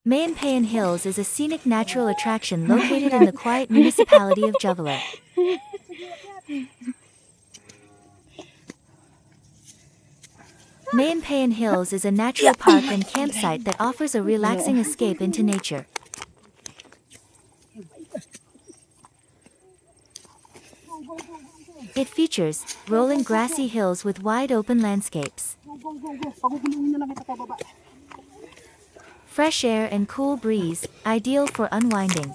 Mayanpayan Hills is a scenic natural attraction located in the quiet municipality of Jovellar. Mayanpayan Hills is a natural park and campsite that offers a relaxing escape into nature. It features rolling grassy hills with wide open landscapes. Fresh air and cool breeze, ideal for unwinding.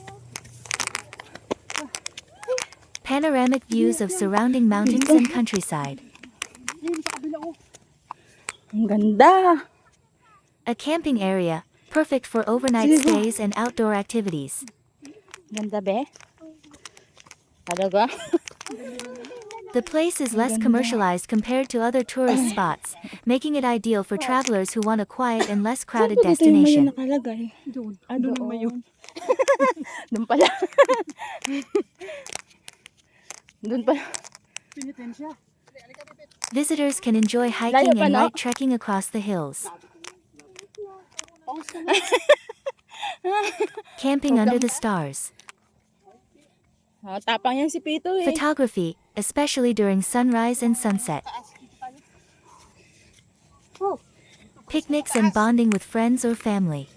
Panoramic views of surrounding mountains and countryside. Ang ganda. A camping area, perfect for overnight stays and outdoor activities. Ganda be? Talaga? The place is less commercialized compared to other tourist spots, making it ideal for travelers who want a quiet and less crowded destination. Nakalagay. Doon. Doon Doon naman yun. Doon pala. Doon pala. Pinitensya. Visitors can enjoy hiking and light trekking across the hills. Camping under the stars. Tapang yan si Pito eh. Photography, especially during sunrise and sunset. Picnics and bonding with friends or family.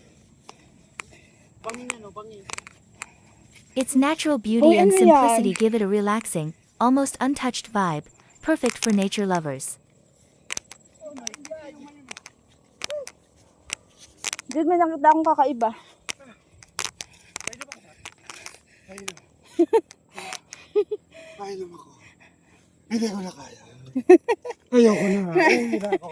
Its natural beauty and simplicity give it a relaxing, almost untouched vibe, perfect for nature lovers. Diyan may nakita akong kakaiba. Kainom ako. Hindi ko na kaya. Ayoko na. Uuwi na ako.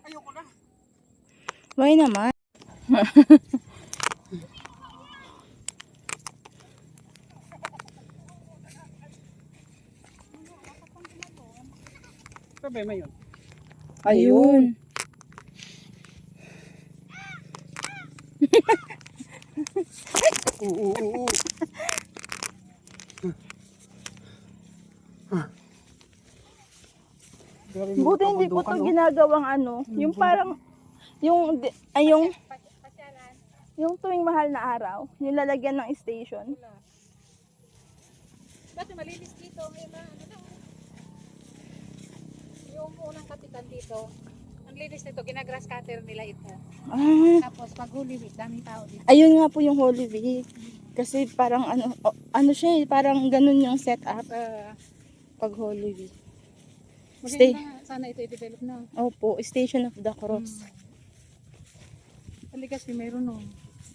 Ayoko na. Why naman? Sabay mo yun. Ayun. Oo. Buti hindi po ito ginagawang ano. Yung parang, yung tuwing mahal na araw, yung lalagyan ng station. Dati malinis dito, ngayon na, ano na. Yung unang katikan dito, ang linis nito, ginagrass cutter nila ito. Tapos pag Holy Week, daming tao dito. Ayun nga po yung Holy Week. Kasi parang ano siya eh, parang ganun yung setup pag Holy Week. Maganda sana ito i-develop na. Opo, Station of the Cross. Sa Legazpi mayroon no.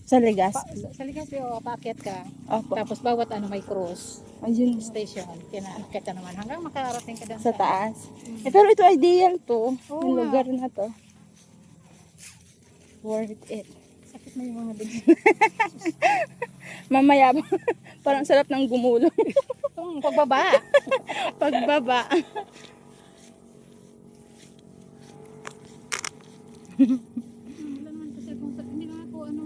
Sa Legazpi. Sa Legazpi, paakyat ka. Opo. Tapos bawat ano may cross. Ayun. Station. Kinaakyat ka naman hanggang makarating ka doon Sa taas. Pero ito ideal to. Yung lugar na to. Worth it. Sakit na yung mga bigyan. Mamaya, parang sarap ng gumulong. Itong pagbaba. Pagbaba. Wala naman kasi kung hindi naman po ano.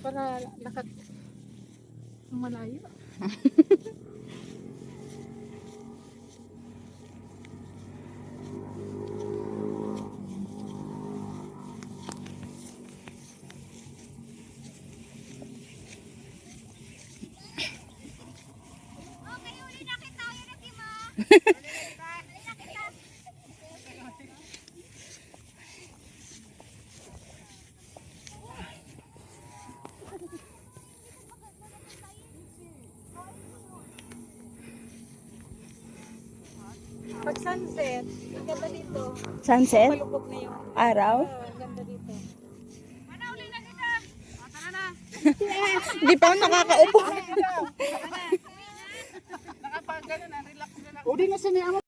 Para lakad ng malayo. Pag sunset, ang ganda dito. Sunset? Malubog na yung Araw? ang ganda dito. Manauli na dito. Tara na. Hindi pa ako nakakaupo. O di na siniyama.